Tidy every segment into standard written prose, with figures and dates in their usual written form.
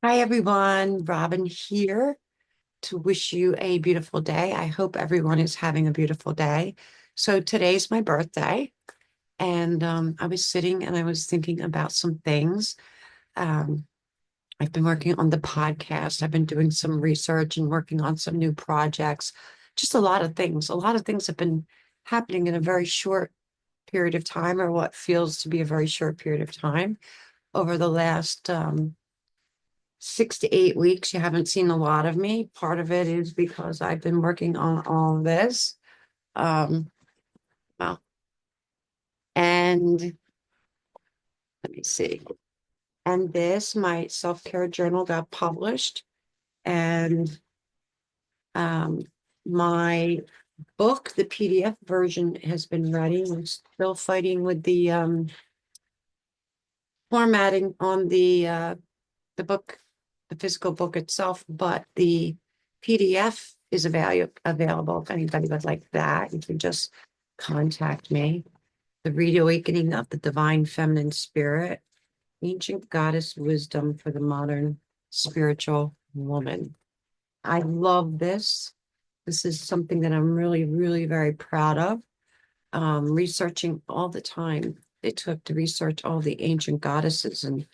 Hi, everyone. Robin here to wish you a beautiful day. I hope everyone is having a beautiful day. So today's my birthday, and I was sitting and I was thinking about some things. Um, I've been working on the podcast. I've been doing some research and working on some new projects. Just a lot of things. A lot of things have been happening in a very short period of time, or what feels to be a very short period of time over the last 6 to 8 weeks. You haven't seen a lot of me. Part of it is because I've been working on all of this. Um, well, and let me see. And this, my self-care journal got published, and um, my book, the PDF version, has been ready. We're still fighting with the formatting on the book, the physical book itself, but the PDF is available. If anybody would like that, you can just contact me. The Reawakening of the Divine Feminine Spirit, Ancient Goddess Wisdom for the Modern Spiritual Woman. I love this. This is something that I'm really, really very proud of. Researching all the time. It took to research all the ancient goddesses and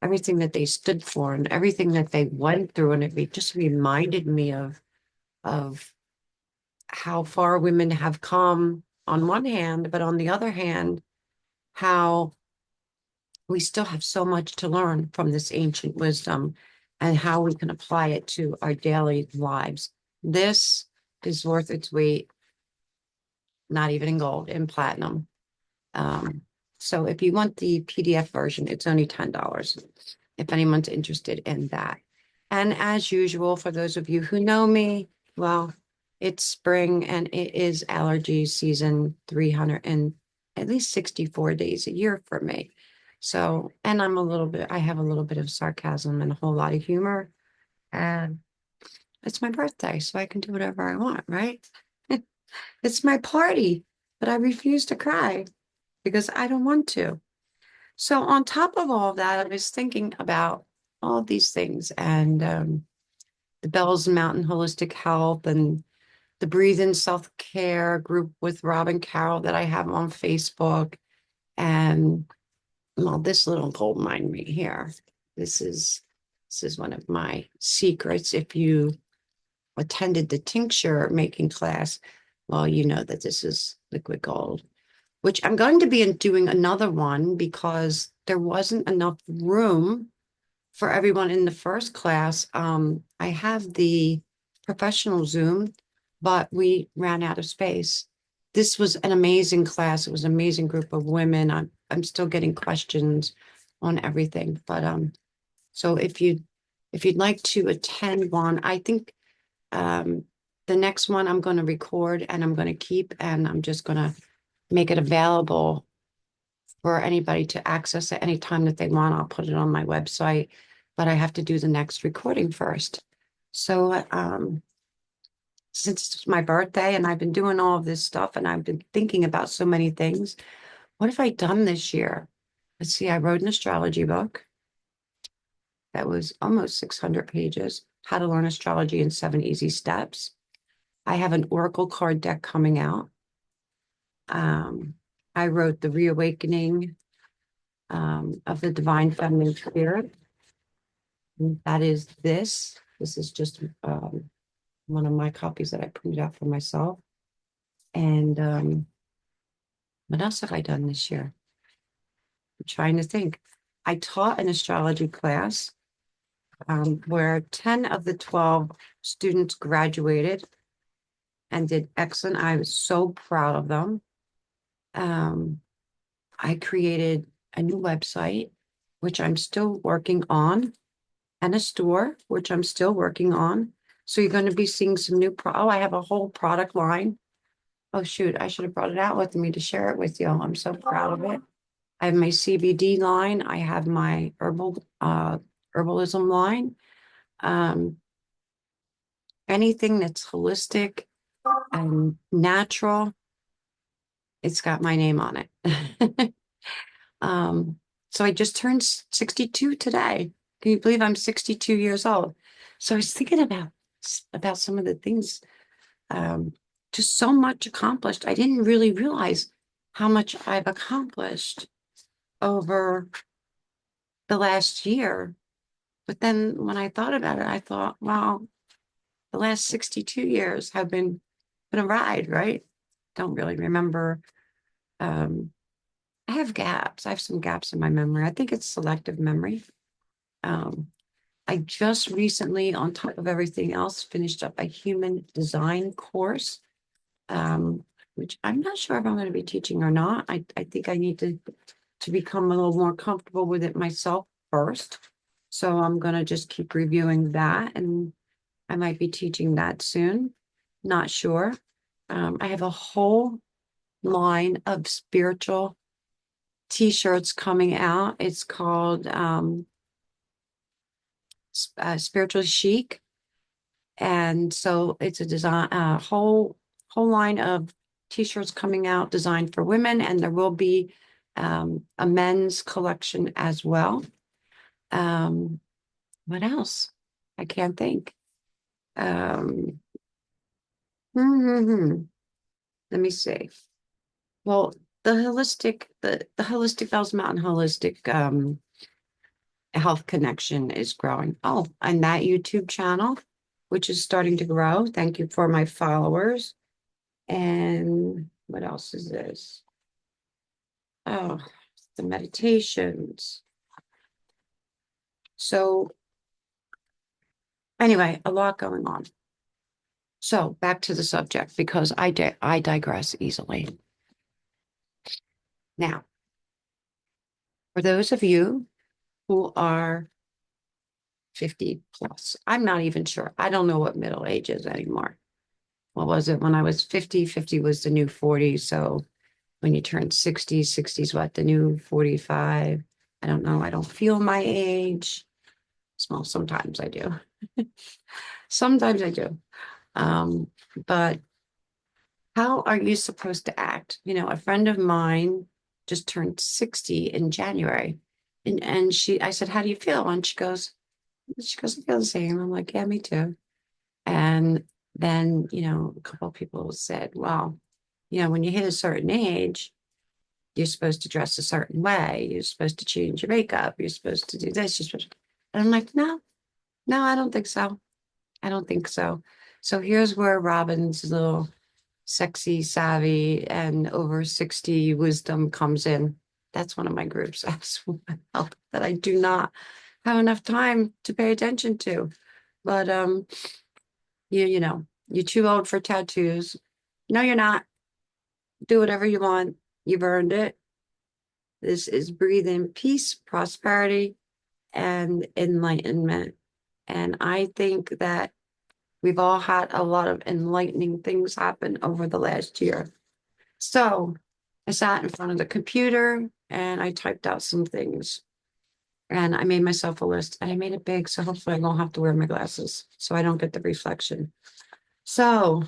everything that they stood for and everything that they went through. And just reminded me of how far women have come on one hand, but on the other hand, how we still have so much to learn from this ancient wisdom and how we can apply it to our daily lives. This is worth its weight, not even in gold, in platinum. Um, so if you want the PDF version, it's only $10 if anyone's interested in that. And as usual, for those of you who know me, well, it's spring and it is allergy season, 300 and at least 64 days a year for me. So, and I have a little bit of sarcasm and a whole lot of humor. And it's my birthday, so I can do whatever I want, right? It's my party, but I refuse to cry because I don't want to. So, on top of all of that, I was thinking about all these things and the Bells Mountain Holistic Health and the Breathe In Self Care group with Robin Carroll that I have on Facebook. And well, this little gold mine right here. This is this is one of my secrets. If you attended the tincture making class, well, you know that this is liquid gold, which I'm going to be doing another one because there wasn't enough room for everyone in the first class. I have the professional Zoom, but we ran out of space. This was an amazing class. It was an amazing group of women. I'm still getting questions on everything, but so if you'd like to attend one, I think um, the next one I'm going to record and I'm going to keep, and I'm just going to make it available for anybody to access at any time that they want. I'll put it on my website, but I have to do the next recording first. So, since it's my birthday and I've been doing all of this stuff and I've been thinking about so many things, what have I done this year? Let's see, I wrote an astrology book that was almost 600 pages, How to Learn Astrology in 7 Easy Steps. I have an Oracle card deck coming out. Um, I wrote The Reawakening of the Divine Feminine Spirit. That is this. This is just one of my copies that I printed out for myself. And what else have I done this year? I'm trying to think. I taught an astrology class where 10 of the 12 students graduated and did excellent. I was so proud of them. Um, I created a new website, which I'm still working on, and a store, which I'm still working on. So you're going to be seeing some oh, I have a whole product line. Oh, shoot, I should have brought it out with me to share it with you. I'm so proud of it. I have my CBD line. I have my herbalism line. Um, Anything that's holistic and natural, it's got my name on it. Um, so I just turned 62 today. Can you believe I'm 62 years old? So I was thinking about some of the things, um, just so much accomplished. I didn't really realize how much I've accomplished over the last year. But then when I thought about it, I thought, wow, the last 62 years have been a ride, right? Don't really remember. Um, I have gaps. I have some gaps in my memory. I think it's selective memory. Um, I just recently, on top of everything else, finished up a human design course, um, which I'm not sure if I'm going to be teaching or not. I think I need to become a little more comfortable with it myself first. So I'm going to just keep reviewing that, and I might be teaching that soon. Not sure. I have a whole line of spiritual t-shirts coming out. It's called Spiritual Chic. And so it's a design, whole line of t-shirts coming out designed for women, and there will be a men's collection as well. Um, what else? I can't think. Um, hmm, Let me see. Well, the holistic Bells Mountain Holistic Health Connection is growing. Oh, and that YouTube channel, which is starting to grow. Thank you for my followers. And what else is this? Oh, the meditations. So anyway, a lot going on. So back to the subject because I digress easily. Now, for those of you who are 50 plus, I'm not even sure. I don't know what middle age is anymore. What was it when I was 50? 50 was the new 40. So when you turn 60, 60 is what, the new 45? I don't know. I don't feel my age. Well, sometimes I do. Sometimes I do. Um, but how are you supposed to act? You know, a friend of mine just turned 60 in January. And I said, how do you feel? And she goes, I feel the same. I'm like, yeah, me too. And then, a couple of people said, well, when you hit a certain age, you're supposed to dress a certain way. You're supposed to change your makeup. You're supposed to do this. And I'm like, no, no, I don't think so. I don't think so. So here's where Robin's little sexy, savvy, and over 60 wisdom comes in. That's one of my groups as well that I do not have enough time to pay attention to. But you're too old for tattoos. No, you're not. Do whatever you want. You've earned it. This is breathe in peace, prosperity, and enlightenment. And I think that we've all had a lot of enlightening things happen over the last year. So I sat in front of the computer and I typed out some things. And I made myself a list and I made it big. So hopefully I won't have to wear my glasses so I don't get the reflection. So,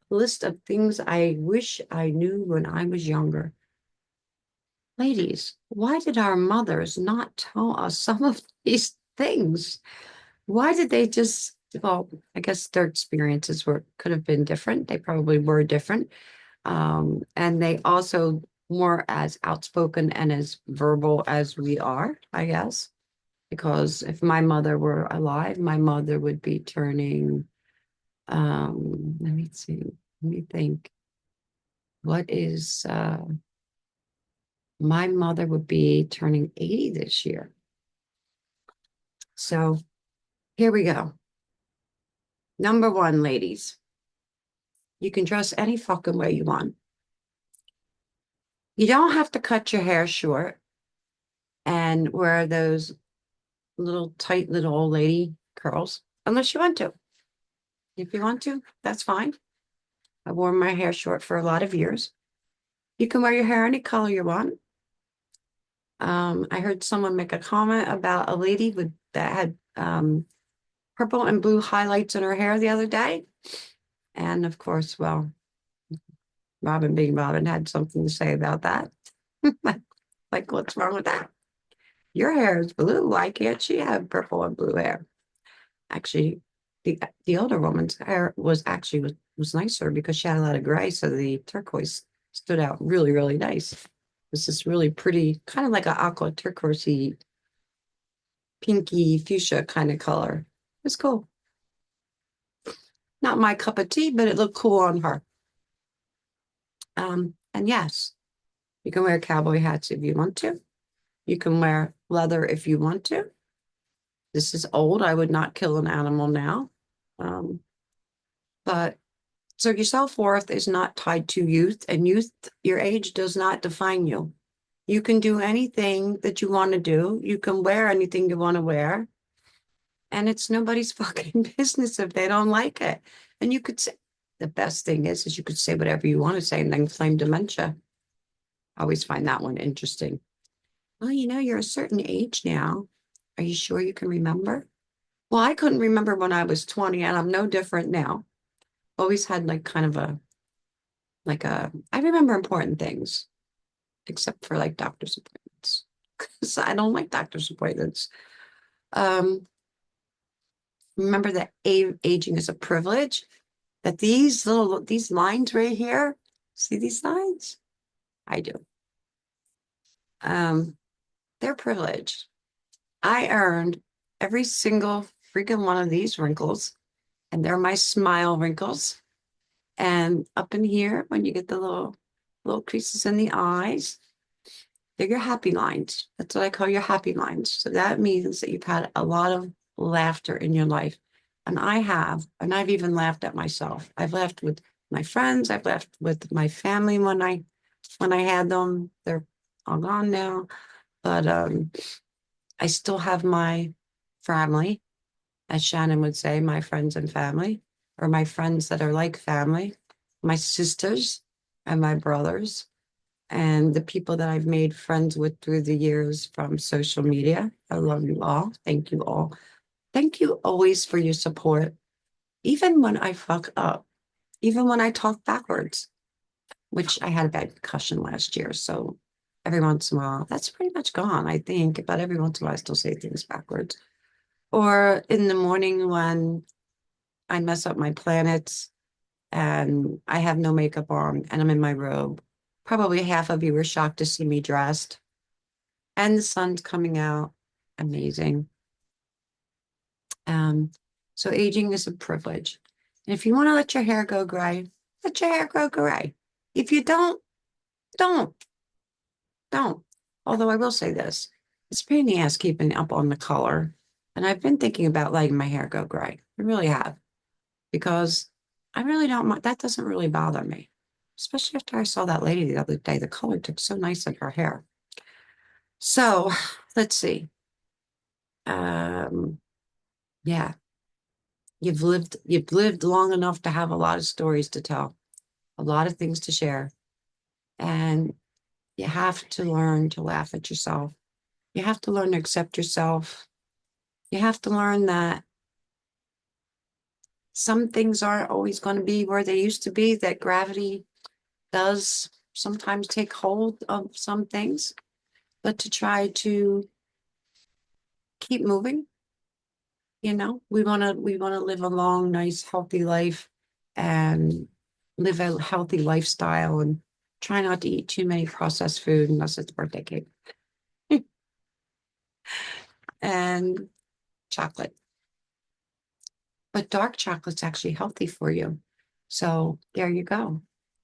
list of things I wish I knew when I was younger. Ladies, why did our mothers not tell us some of these things? Why did they just, well, I guess their experiences could have been different. They probably were different. And they also weren't as outspoken and as verbal as we are, I guess. Because if my mother were alive, my mother would be turning, let me see, let me think. What is, my mother would be turning 80 this year. So here we go. Number one, ladies, you can dress any fucking way you want. You don't have to cut your hair short and wear those little tight little old lady curls unless you want to. If you want to, that's fine. I wore my hair short for a lot of years. You can wear your hair any color you want. I heard someone make a comment about a lady that had purple and blue highlights in her hair the other day. And of course, well, Robin being Robin had something to say about that. Like, what's wrong with that? Your hair is blue. Why can't she have purple and blue hair? Actually, the older woman's hair was nicer because she had a lot of gray, so the turquoise stood out really, really nice. It was this really pretty, kind of like an aqua turquoisey, pinky fuchsia kind of color. It's cool. Not my cup of tea, but it looked cool on her. And yes, you can wear cowboy hats if you want to. You can wear leather if you want to. This is old. I would not kill an animal now. Um, but so your self-worth is not tied to youth, and youth, your age does not define you. You can do anything that you want to do. You can wear anything you want to wear. And it's nobody's fucking business if they don't like it. And you could say, the best thing is you could say whatever you want to say and then claim dementia. I always find that one interesting. Well, you're a certain age now. Are you sure you can remember? Well, I couldn't remember when I was 20, and I'm no different now. Always had like kind of I remember important things, except for like doctor's appointments. Because I don't like doctor's appointments. Um, remember that aging is a privilege, that these lines right here, see these lines? I do. Um, they're privileged. I earned every single freaking one of these wrinkles, and they're my smile wrinkles. And up in here, when you get the little creases in the eyes, they're your happy lines. That's what I call your happy lines. So that means that you've had a lot of laughter in your life. And I have, and I've even laughed at myself. I've laughed with my friends. I've laughed with my family when I had them. They're all gone now. But I still have my family, as Shannon would say, my friends and family, or my friends that are like family, my sisters and my brothers, and the people that I've made friends with through the years from social media. I love you all. Thank you all. Thank you always for your support, even when I fuck up, even when I talk backwards, which I had a bad concussion last year. So every once in a while, that's pretty much gone, I think. But every once in a while, I still say things backwards. Or in the morning when I mess up my planets and I have no makeup on and I'm in my robe. Probably half of you were shocked to see me dressed. And the sun's coming out. Amazing. Um, so aging is a privilege. And if you want to let your hair go gray, let your hair grow gray. If you don't, don't. Although I will say this, it's a pain in the ass keeping up on the color. And I've been thinking about letting my hair go gray. I really have. Because I really don't mind. That doesn't really bother me, especially after I saw that lady the other day. The color took so nice in her hair. So let's see. Um, yeah, you've lived long enough to have a lot of stories to tell, a lot of things to share, and you have to learn to laugh at yourself. You have to learn to accept yourself. You have to learn that some things aren't always going to be where they used to be, that gravity does sometimes take hold of some things, but to try to keep moving. We want to live a long, nice, healthy life and live a healthy lifestyle and try not to eat too many processed food unless it's birthday cake and chocolate. But dark chocolate's actually healthy for you. So there you go.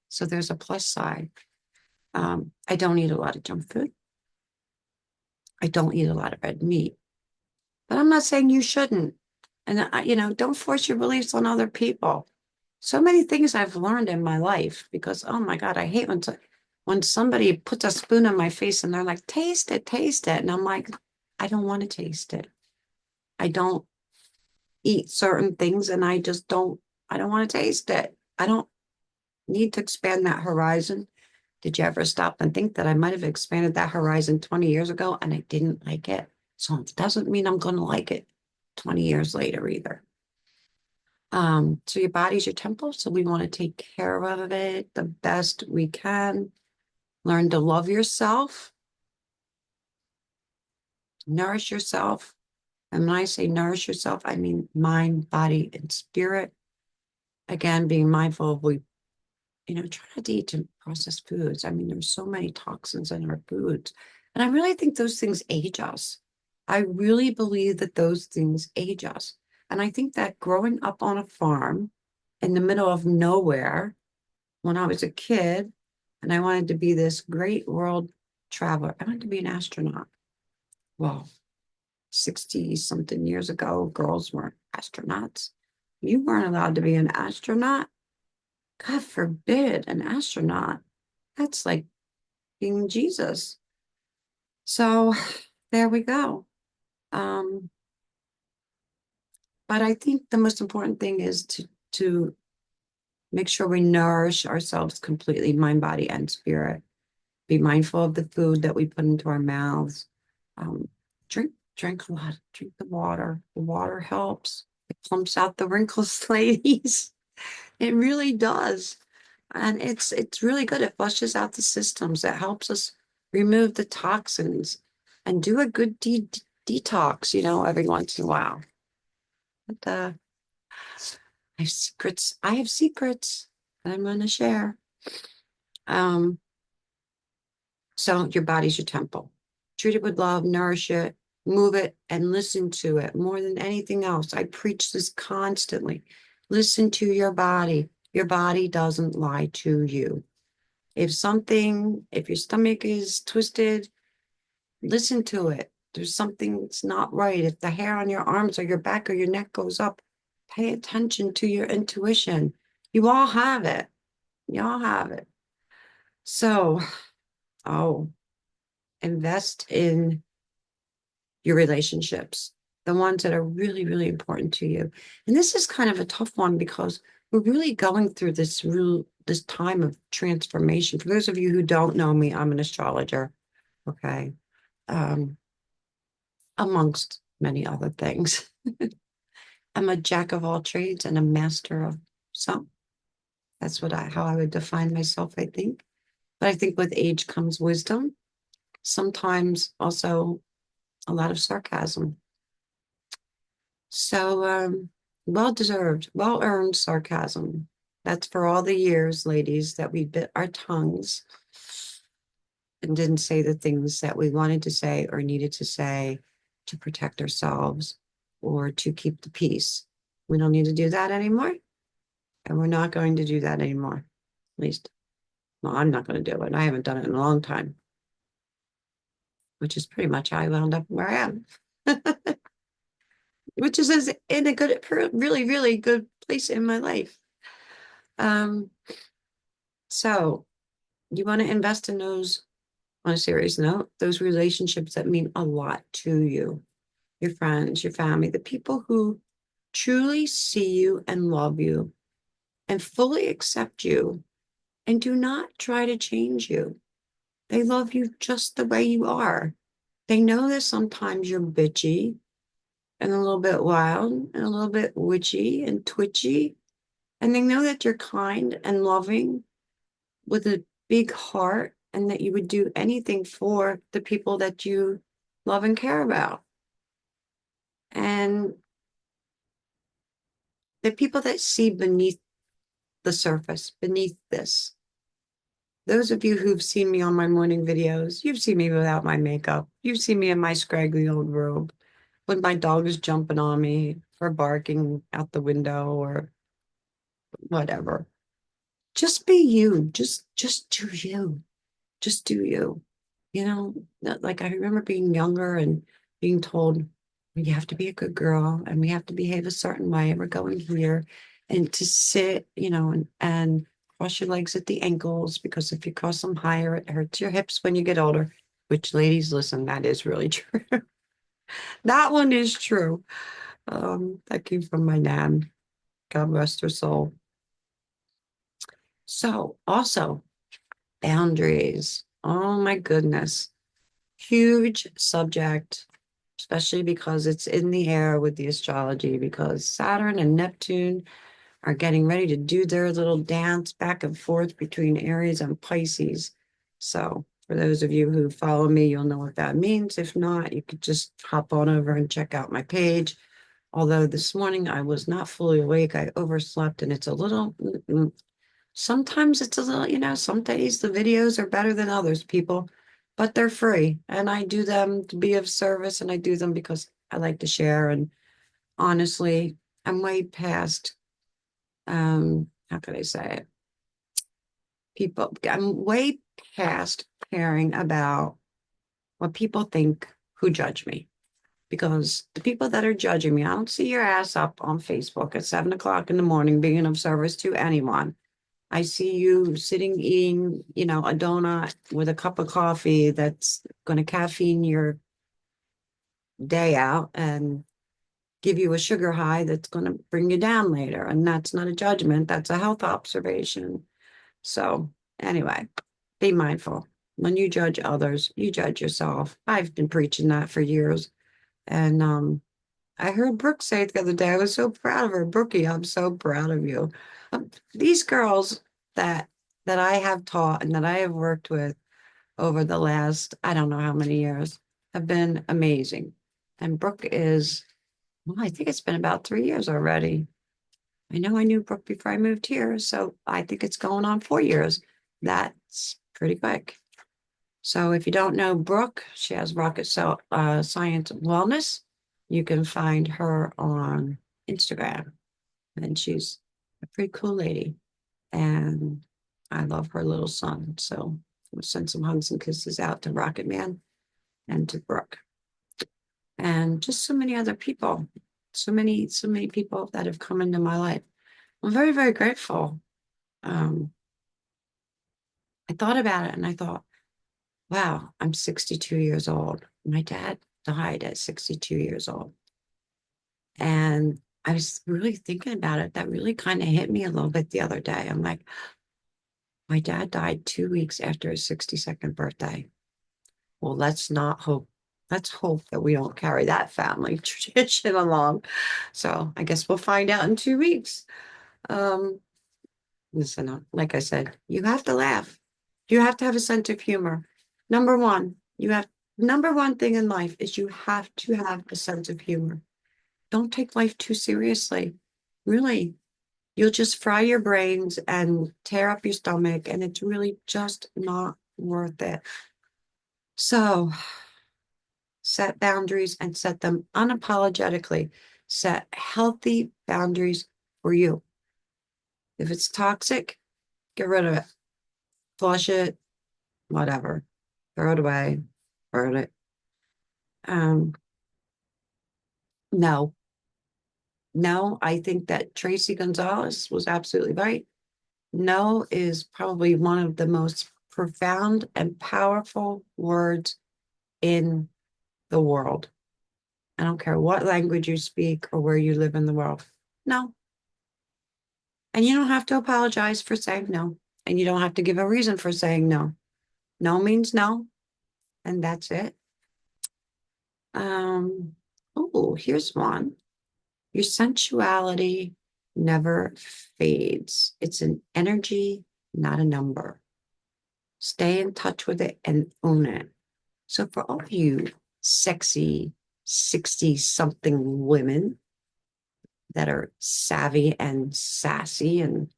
So there's a plus side. I don't eat a lot of junk food. I don't eat a lot of red meat. But I'm not saying you shouldn't. And, don't force your beliefs on other people. So many things I've learned in my life because, oh my God, I hate when somebody puts a spoon in my face and they're like, taste it, taste it. And I'm like, I don't want to taste it. I don't eat certain things and I don't want to taste it. I don't need to expand that horizon. Did you ever stop and think that I might have expanded that horizon 20 years ago and I didn't like it? So it doesn't mean I'm going to like it 20 years later either. So your body's your temple, so we want to take care of it the best we can. Learn to love yourself. nourish yourself. And when I say nourish yourself, I mean mind, body, and spirit. Again, being mindful of try not to eat processed foods. I mean, there's so many toxins in our foods. And I really think those things age us. I really believe that those things age us. And I think that growing up on a farm in the middle of nowhere when I was a kid, and I wanted to be this great world traveler, I wanted to be an astronaut. Well, 60 something years ago, girls weren't astronauts. You weren't allowed to be an astronaut. God forbid, an astronaut. That's like being Jesus. So there we go. Um, but I think the most important thing is to make sure we nourish ourselves completely, mind, body, and spirit. Be mindful of the food that we put into our mouths. Um, drink a lot. Drink the water. The water helps. It plumps out the wrinkles, ladies. It really does. And it's really good. It flushes out the systems. It helps us remove the toxins and do a good detox, every once in a while. But I have secrets. I have secrets that I'm going to share. Um, so your body's your temple. Treat it with love, nourish it, move it, and listen to it more than anything else. I preach this constantly. Listen to your body. Your body doesn't lie to you. If your stomach is twisted, listen to it. There's something that's not right. If the hair on your arms or your back or your neck goes up, pay attention to your intuition. You all have it. You all have it. So, oh, invest in your relationships, the ones that are really, really important to you. And this is kind of a tough one because we're really going through this time of transformation. For those of you who don't know me, I'm an astrologer. Okay. Um, amongst many other things. I'm a jack of all trades and a master of some. That's how I would define myself, I think. But I think with age comes wisdom, sometimes also a lot of sarcasm. So, well deserved, well earned sarcasm. That's for all the years, ladies, that we bit our tongues and didn't say the things that we wanted to say or needed to say to protect ourselves or to keep the peace. We don't need to do that anymore. And we're not going to do that anymore. At least, well, I'm not going to do it. I haven't done it in a long time, which is pretty much how I wound up where I am, which is in a good, really, really good place in my life. Um, so you want to invest in those, on a serious note, those relationships that mean a lot to you, your friends, your family, the people who truly see you and love you and fully accept you and do not try to change you. They love you just the way you are. They know that sometimes you're bitchy and a little bit wild and a little bit witchy and twitchy. And they know that you're kind and loving with a big heart and that you would do anything for the people that you love and care about. And the people that see beneath the surface, beneath this. Those of you who've seen me on my morning videos, you've seen me without my makeup. You've seen me in my scraggly old robe when my dog is jumping on me or barking out the window or whatever. Just be you. Just do you. Just do you. Like I remember being younger and being told, you have to be a good girl and we have to behave a certain way. We're going here and to sit, and cross your legs at the ankles because if you cross them higher, it hurts your hips when you get older, which ladies, listen, that is really true. That one is true. That came from my nan. God rest her soul. So also boundaries. Oh my goodness. Huge subject, especially because it's in the air with the astrology, because Saturn and Neptune are getting ready to do their little dance back and forth between Aries and Pisces. So For those of you who follow me, you'll know what that means. If not, you could just hop on over and check out my page. Although this morning I was not fully awake, I overslept and it's a little, sometimes it's a little, some days the videos are better than others, people, but they're free. And I do them to be of service and I do them because I like to share. And honestly, I'm way past, how can I say it? I'm way past caring about what people think who judge me. Because the people that are judging me, I don't see your ass up on Facebook at 7 o'clock in the morning being of service to anyone. I see you sitting eating, a donut with a cup of coffee that's going to caffeine your day out and give you a sugar high that's going to bring you down later. And that's not a judgment, that's a health observation. So, anyway, be mindful. When you judge others, you judge yourself. I've been preaching that for years. And I heard Brooke say it the other day. I was so proud of her. Brookie, I'm so proud of you. These girls that I have taught and that I have worked with over the last, I don't know how many years, have been amazing. And Brooke is, well, I think it's been about 3 years already. I know I knew Brooke before I moved here, so I think it's going on 4 years. That's pretty quick. So if you don't know Brooke, she has Science Wellness. You can find her on Instagram, and she's a pretty cool lady. And I love her little son. So we'll send some hugs and kisses out to Rocket Man and to Brooke. And just so many other people. So many people that have come into my life. I'm very, very grateful. I thought about it and I thought, wow, I'm 62 years old. My dad died at 62 years old. And I was really thinking about it. That really kind of hit me a little bit the other day. I'm like, my dad died 2 weeks after his 62nd birthday. Well, let's hope that we don't carry that family tradition along. So I guess we'll find out in 2 weeks. Um, Listen, like I said, you have to laugh. You have to have a sense of humor. Number one thing in life is you have to have a sense of humor. Don't take life too seriously. Really, you'll just fry your brains and tear up your stomach, and it's really just not worth it. So set boundaries and set them unapologetically. Set healthy boundaries for you. If it's toxic, get rid of it. Flush it, whatever. Throw it away, burn it. Um, no, no, I think that Tracy Gonzalez was absolutely right. No is probably one of the most profound and powerful words in the world. I don't care what language you speak or where you live in the world. No. And you don't have to apologize for saying no. And you don't have to give a reason for saying no. No means no. And that's it. Oh, here's one. Your sensuality never fades. It's an energy, not a number. Stay in touch with it and own it. So for all of you sexy 60 something women that are savvy and sassy and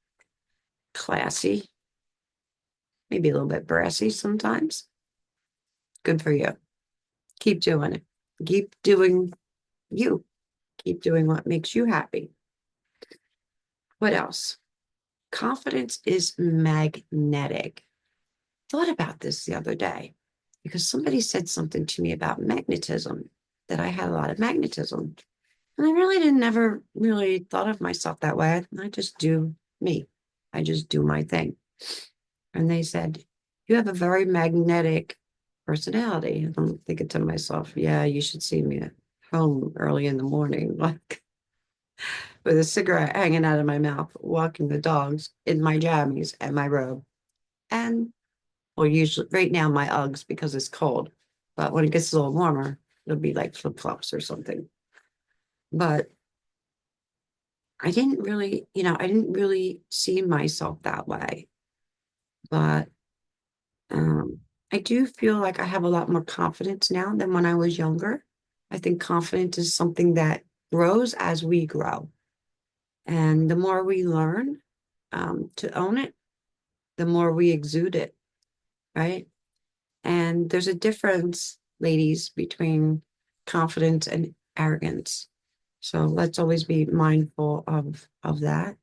classy, maybe a little bit brassy sometimes, good for you. Keep doing it. Keep doing you. Keep doing what makes you happy. What else? Confidence is magnetic. Thought about this the other day because somebody said something to me about magnetism, that I had a lot of magnetism. And I really didn't ever really thought of myself that way. I just do me. I just do my thing. And they said, you have a very magnetic personality. And I'm thinking to myself, yeah, you should see me at home early in the morning, like with a cigarette hanging out of my mouth, walking the dogs in my jammies and my robe. And well, usually right now my Uggs because it's cold. But when it gets a little warmer, it'll be like flip-flops or something. But I didn't really see myself that way. But I do feel like I have a lot more confidence now than when I was younger. I think confidence is something that grows as we grow. And the more we learn to own it, the more we exude it, right? And there's a difference, ladies, between confidence and arrogance. So let's always be mindful of that.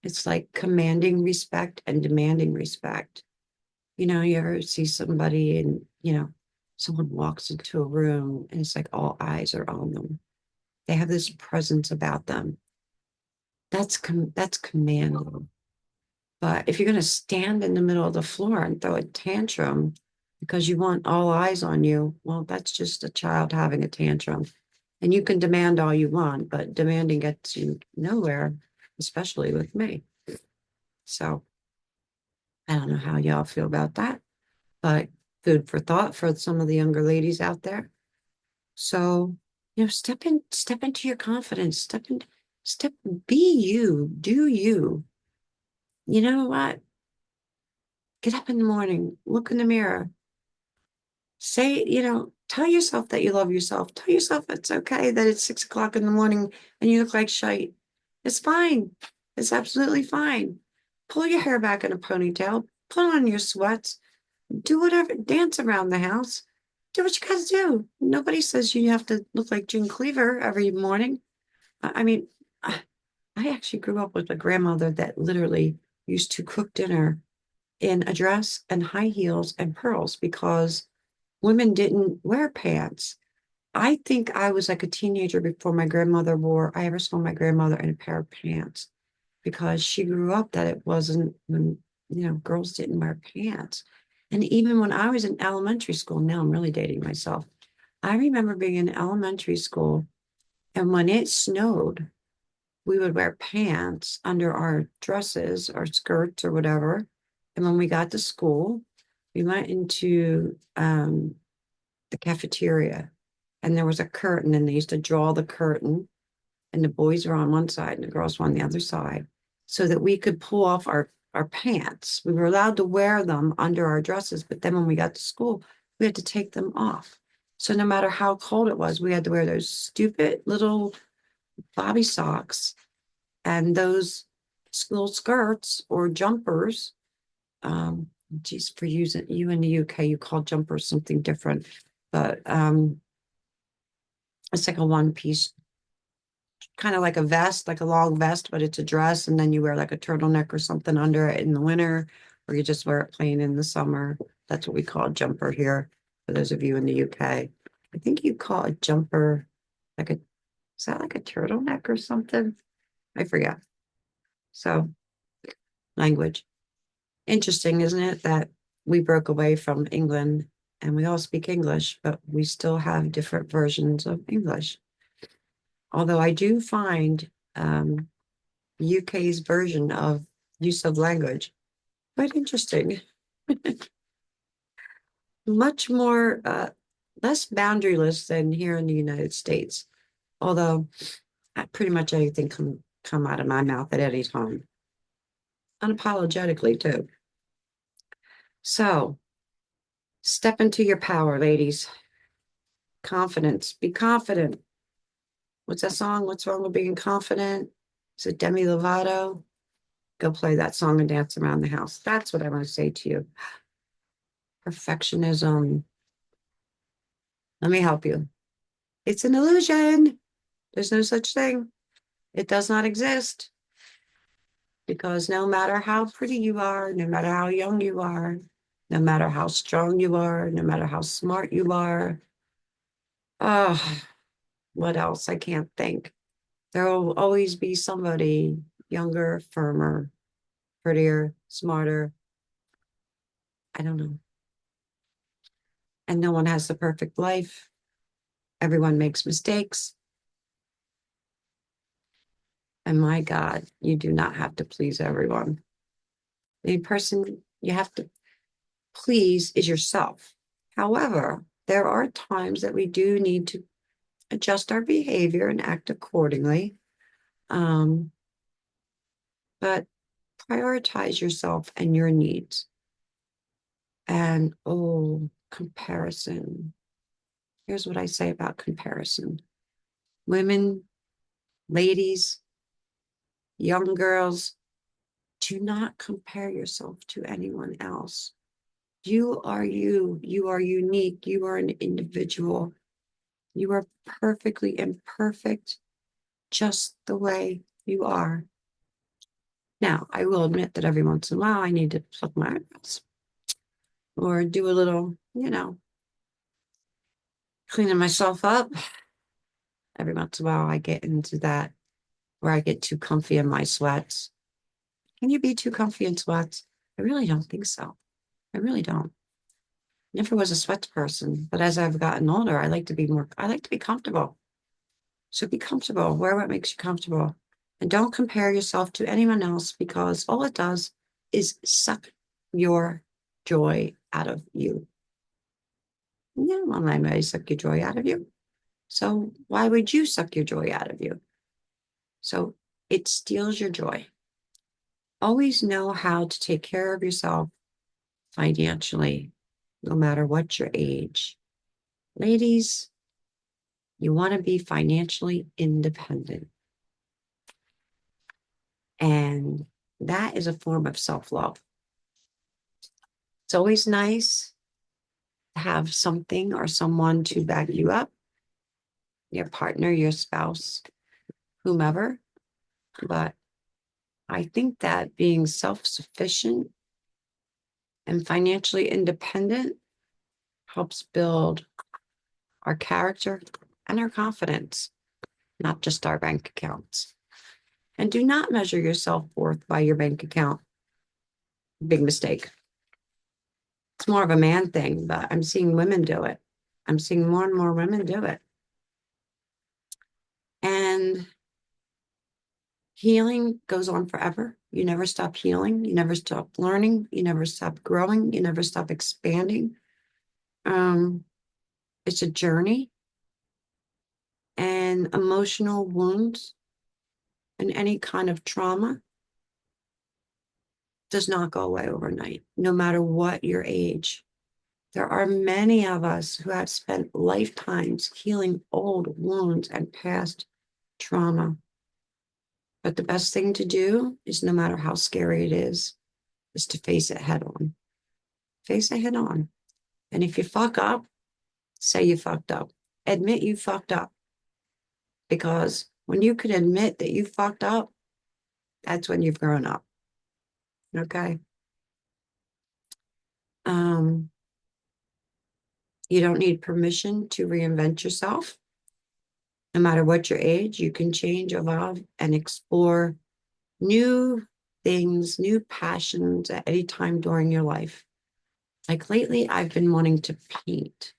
It's like commanding respect and demanding respect. You ever see somebody and, someone walks into a room and it's like all eyes are on them. They have this presence about them. That's commanding. But if you're going to stand in the middle of the floor and throw a tantrum because you want all eyes on you, well, that's just a child having a tantrum. And you can demand all you want, but demanding gets you nowhere, especially with me. So I don't know how y'all feel about that, but food for thought for some of the younger ladies out there. So, step into your confidence, be you, do you. You know what? Get up in the morning, look in the mirror, say, tell yourself that you love yourself. Tell yourself it's okay that it's 6 o'clock in the morning and you look like shite. It's fine. It's absolutely fine. Pull your hair back in a ponytail, put on your sweats, do whatever, dance around the house, do what you gotta do. Nobody says you have to look like June Cleaver every morning. I mean, I actually grew up with a grandmother that literally used to cook dinner in a dress and high heels and pearls because women didn't wear pants. I think I was like a teenager before I ever saw my grandmother in a pair of pants because she grew up that it wasn't when, girls didn't wear pants. And even when I was in elementary school, now I'm really dating myself. I remember being in elementary school, and when it snowed, we would wear pants under our dresses or skirts or whatever. And when we got to school, we went into the cafeteria and there was a curtain and they used to draw the curtain and the boys were on one side and the girls were on the other side so that we could pull off our pants. We were allowed to wear them under our dresses, but then when we got to school, we had to take them off. So no matter how cold it was, we had to wear those stupid little bobby socks and those school skirts or jumpers. Geez, for using you in the UK, you call jumpers something different, but it's like a one piece, kind of like a vest, like a long vest, but it's a dress, and then you wear like a turtleneck or something under it in the winter, or you just wear it plain in the summer. That's what we call a jumper here, for those of you in the UK. I think you call a jumper is that like a turtleneck or something? I forget. So, language. Interesting, isn't it, that we broke away from England and we all speak English, but we still have different versions of English. Although I do find UK's version of use of language quite interesting. Much more, less boundaryless than here in the United States. Although pretty much anything can come out of my mouth at any time, unapologetically too. So step into your power, ladies. Confidence. Be confident. What's that song? What's wrong with being confident? Is it Demi Lovato? Go play that song and dance around the house. That's what I want to say to you. Perfectionism. Let me help you. It's an illusion. There's no such thing. It does not exist because no matter how pretty you are, no matter how young you are, no matter how strong you are, no matter how smart you are, oh, what else? I can't think. There will always be somebody younger, firmer, prettier, smarter. I don't know. And no one has the perfect life. Everyone makes mistakes. And my God, you do not have to please everyone. The person you have to please is yourself. However, there are times that we do need to adjust our behavior and act accordingly. Um, but prioritize yourself and your needs. And oh, comparison. Here's what I say about comparison. Women, ladies, young girls, do not compare yourself to anyone else. You are you. You are unique. You are an individual. You are perfectly imperfect, just the way you are. Now, I will admit that every once in a while I need to pluck my eyebrows or do a little, cleaning myself up. Every once in a while I get into that where I get too comfy in my sweats. Can you be too comfy in sweats? I really don't think so. I really don't. Never was a sweats person, but as I've gotten older, I like to be comfortable. So be comfortable. Wear what makes you comfortable. And don't compare yourself to anyone else because all it does is suck your joy out of you. Yeah, well, I may suck your joy out of you. So why would you suck your joy out of you? So it steals your joy. Always know how to take care of yourself financially, no matter what your age. Ladies, you want to be financially independent. And that is a form of self-love. It's always nice to have something or someone to back you up, your partner, your spouse, whomever. But I think that being self-sufficient and financially independent helps build our character and our confidence, not just our bank accounts. And do not measure your self-worth by your bank account. Big mistake. It's more of a man thing, but I'm seeing women do it. I'm seeing more and more women do it. And healing goes on forever. You never stop healing. You never stop learning. You never stop growing. You never stop expanding. It's a journey, and emotional wounds and any kind of trauma does not go away overnight, no matter what your age. There are many of us who have spent lifetimes healing old wounds and past trauma. But the best thing to do is, no matter how scary it is to face it head on. Face it head on. And if you fuck up, say you fucked up. Admit you fucked up. Because when you can admit that you fucked up, that's when you've grown up. Okay? Um, you don't need permission to reinvent yourself. No matter what your age, you can change, evolve, and explore new things, new passions at any time during your life. Like lately, I've been wanting to paint,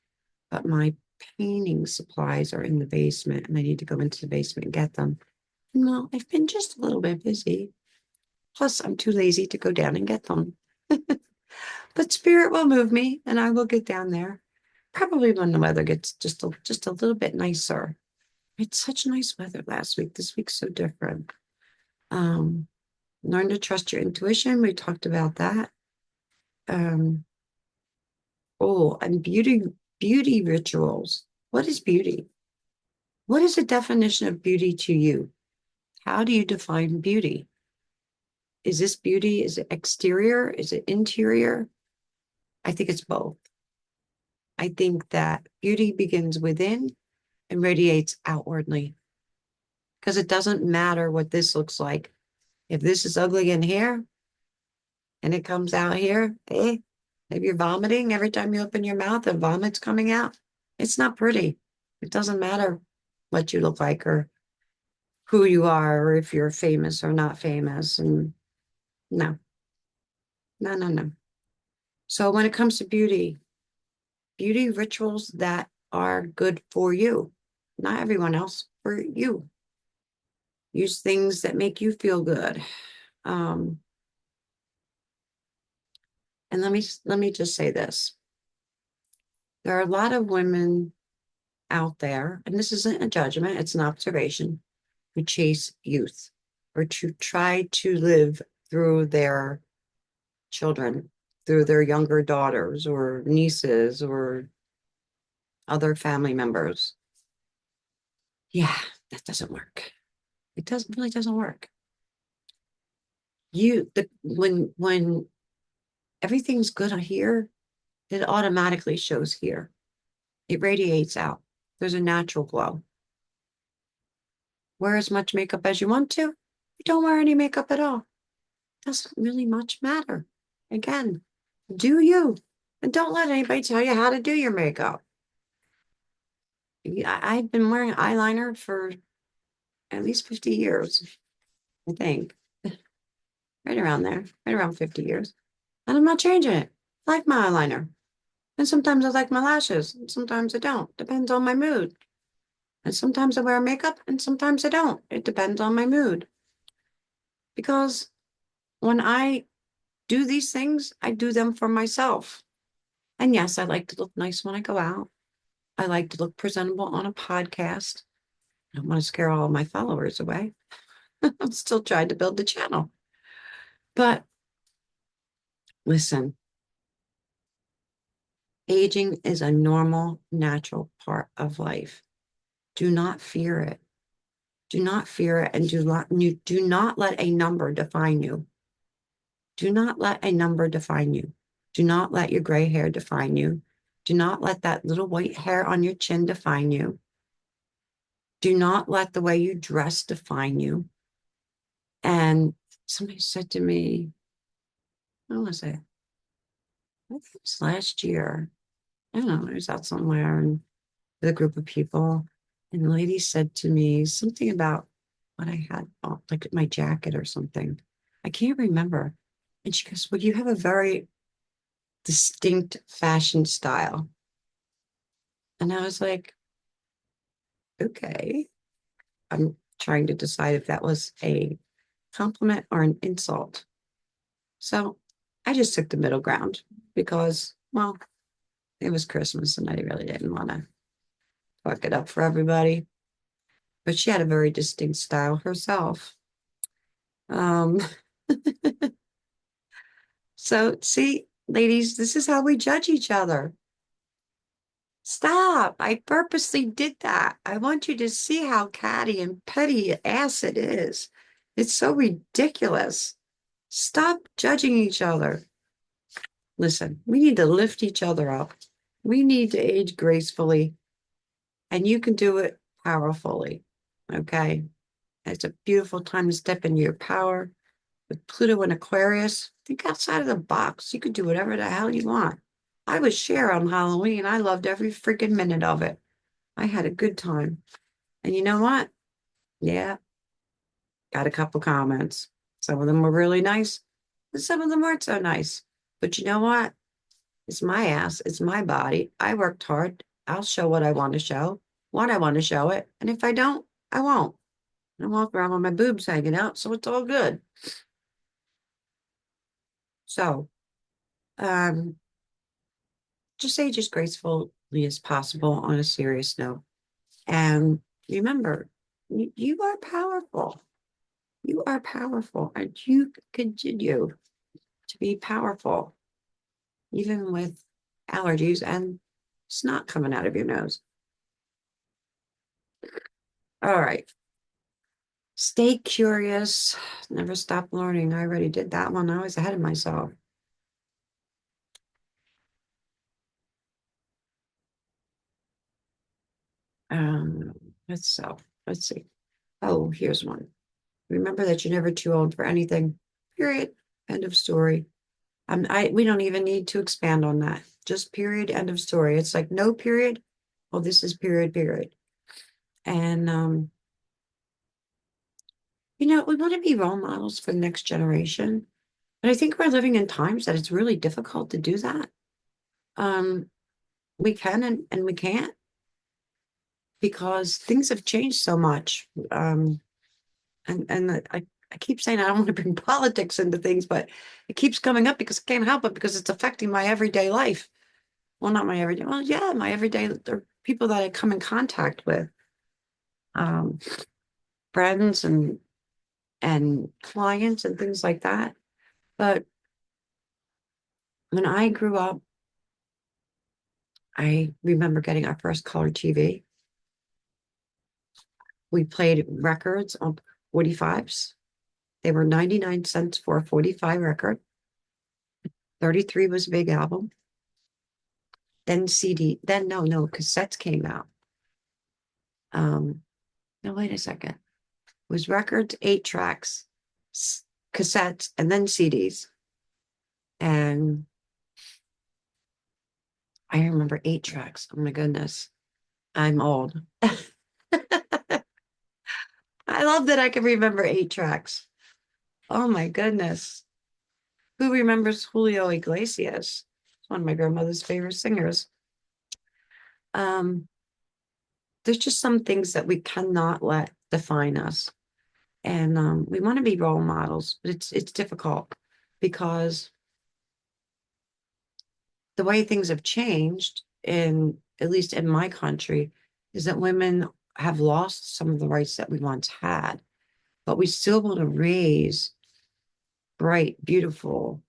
but my painting supplies are in the basement and I need to go into the basement and get them. Well, I've been just a little bit busy. Plus, I'm too lazy to go down and get them. But spirit will move me and I will get down there. Probably when the weather gets just a little bit nicer. It's such nice weather last week. This week's so different. Um, Learn to trust your intuition. We talked about that. Um, and beauty rituals. What is beauty? What is the definition of beauty to you? How do you define beauty? Is this beauty? Is it exterior? Is it interior? I think it's both. I think that beauty begins within and radiates outwardly because it doesn't matter what this looks like. If this is ugly in here and it comes out here, if you're vomiting every time you open your mouth and vomit's coming out, it's not pretty. It doesn't matter what you look like or who you are or if you're famous or not famous. And no, no, no, no. So when it comes to beauty rituals that are good for you, not everyone else, for you. Use things that make you feel good. And let me just say this. There are a lot of women out there, and this isn't a judgment, it's an observation, who chase youth or to try to live through their children. through their younger daughters or nieces or other family members. Yeah, that doesn't work. It doesn't really doesn't work. When everything's good here, it automatically shows here. It radiates out. There's a natural glow. Wear as much makeup as you want to. You don't wear any makeup at all. Doesn't really much matter. Again, do you. And don't let anybody tell you how to do your makeup. I've been wearing eyeliner for at least 50 years, I think. Right around there, right around 50 years. And I'm not changing it. I like my eyeliner. And sometimes I like my lashes, and sometimes I don't. Depends on my mood. And sometimes I wear makeup, and sometimes I don't. It depends on my mood. Because when I do these things, I do them for myself. And yes, I like to look nice when I go out. I like to look presentable on a podcast. I don't want to scare all of my followers away. I'm still trying to build the channel. But listen, aging is a normal, natural part of life. Do not fear it. Do not fear it, and do not let a number define you. Do not let a number define you. Do not let your gray hair define you. Do not let that little white hair on your chin define you. Do not let the way you dress define you. And somebody said to me, what was it? I think it was last year. I don't know, I was out somewhere and with a group of people. And the lady said to me something about what I had, like my jacket or something. I can't remember. And she goes, well, you have a very distinct fashion style. And I was like, okay. I'm trying to decide if that was a compliment or an insult. So I just took the middle ground because, well, it was Christmas and I really didn't want to fuck it up for everybody. But she had a very distinct style herself. Um, so see, ladies, this is how we judge each other. Stop. I purposely did that. I want you to see how catty and petty ass it is. It's so ridiculous. Stop judging each other. Listen, we need to lift each other up. We need to age gracefully, and you can do it powerfully. Okay? It's a beautiful time to step into your power. With Pluto and Aquarius, think outside of the box. You can do whatever the hell you want. I was Cher on Halloween. I loved every freaking minute of it. I had a good time. And you know what? Yeah, got a couple comments. Some of them were really nice, and some of them weren't so nice. But you know what? It's my ass. It's my body. I worked hard. I'll show what I want to show, when I want to show it. And if I don't, I won't. I walk around with my boobs hanging out, so it's all good. So, um, just age as gracefully as possible on a serious note. And remember, you are powerful. You are powerful, and you continue to be powerful, even with allergies and snot coming out of your nose. All right. Stay curious. Never stop learning. I already did that one. I was ahead of myself. Um, let's so let's see. Oh, here's one. Remember that you're never too old for anything. Period. End of story. We don't even need to expand on that. Just period. End of story. It's like no period. Oh, this is period. Period. And we want to be role models for the next generation. But I think we're living in times that it's really difficult to do that. Um, we can and we can't because things have changed so much. And I keep saying I don't want to bring politics into things, but it keeps coming up because I can't help it because it's affecting my everyday life. Well, not my everyday. Well, yeah, my everyday. There are people that I come in contact with, um, friends and clients and things like that. But when I grew up, I remember getting our first color TV. We played records on 45s. They were 99 cents for a 45 record. 33 was a big album. Then CD, then no, cassettes came out. Um, no, wait a second. It was records, 8 tracks, cassettes, and then CDs. And I remember 8 tracks. Oh my goodness. I'm old. I love that I can remember 8 tracks. Oh my goodness. Who remembers Julio Iglesias? It's one of my grandmother's favorite singers. Um, there's just some things that we cannot let define us. And we want to be role models, but it's difficult because the way things have changed in at least in my country is that women have lost some of the rights that we once had, but we still want to raise bright, beautiful,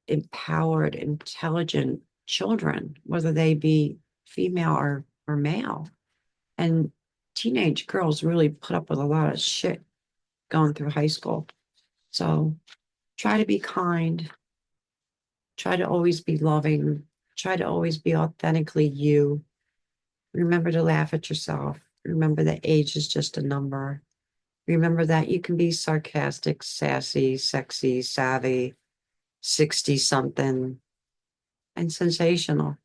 empowered, intelligent children, whether they be female or male. And teenage girls really put up with a lot of shit going through high school. So try to be kind, try to always be loving, try to always be authentically you. Remember to laugh at yourself. Remember that age is just a number. Remember that you can be sarcastic, sassy, sexy, savvy, 60 something, and sensational.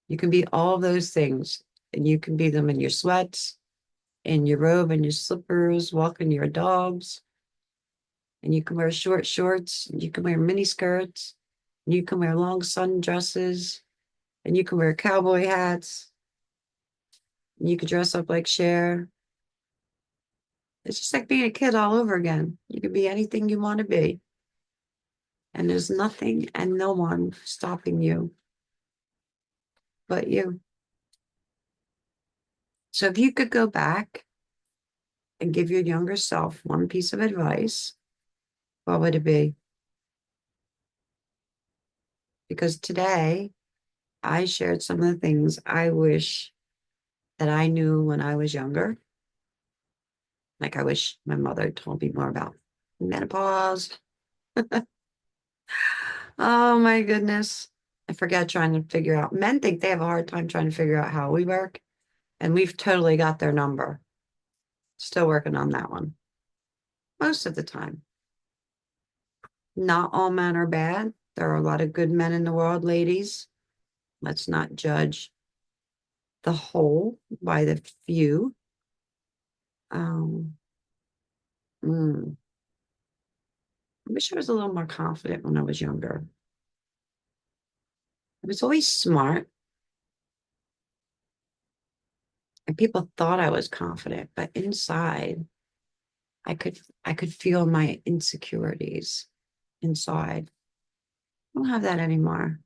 You can be all those things, and you can be them in your sweats, in your robe, and your slippers, walking your dogs, and you can wear short shorts, and you can wear mini skirts, and you can wear long sundresses, and you can wear cowboy hats, and you can dress up like Cher. It's just like being a kid all over again. You can be anything you want to be, and there's nothing and no one stopping you but you. So if you could go back and give your younger self one piece of advice, what would it be? Because today I shared some of the things I wish that I knew when I was younger. Like I wish my mother told me more about menopause. Oh my goodness. I forget trying to figure out. Men think they have a hard time trying to figure out how we work, and we've totally got their number. Still working on that one. Most of the time. Not all men are bad. There are a lot of good men in the world, ladies. Let's not judge the whole by the few. Um, mm, I wish I was a little more confident when I was younger. I was always smart, and people thought I was confident, but inside, I could feel my insecurities inside. I don't have that anymore.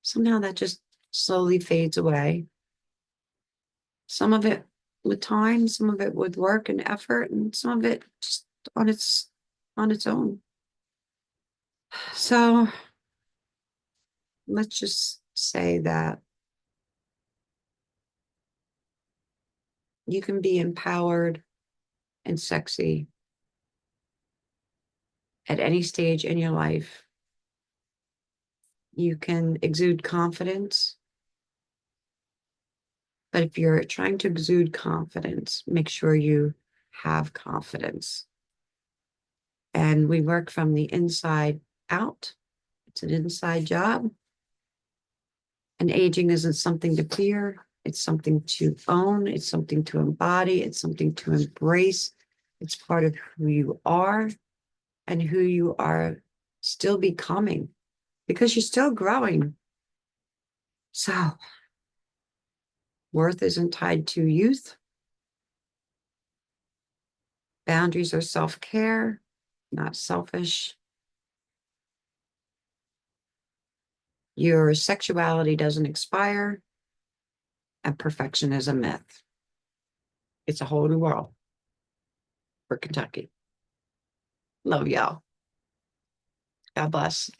Somehow that just slowly fades away. Some of it with time, some of it with work and effort, and some of it just on its own. So let's just say that you can be empowered and sexy at any stage in your life. You can exude confidence, but if you're trying to exude confidence, make sure you have confidence. And we work from the inside out. It's an inside job. And aging isn't something to fear. It's something to own. It's something to embody. It's something to embrace. It's part of who you are and who you are still becoming because you're still growing. So worth isn't tied to youth. Boundaries are self-care, not selfish. Your sexuality doesn't expire, and perfection is a myth. It's a whole new world for Kentucky. Love y'all. God bless.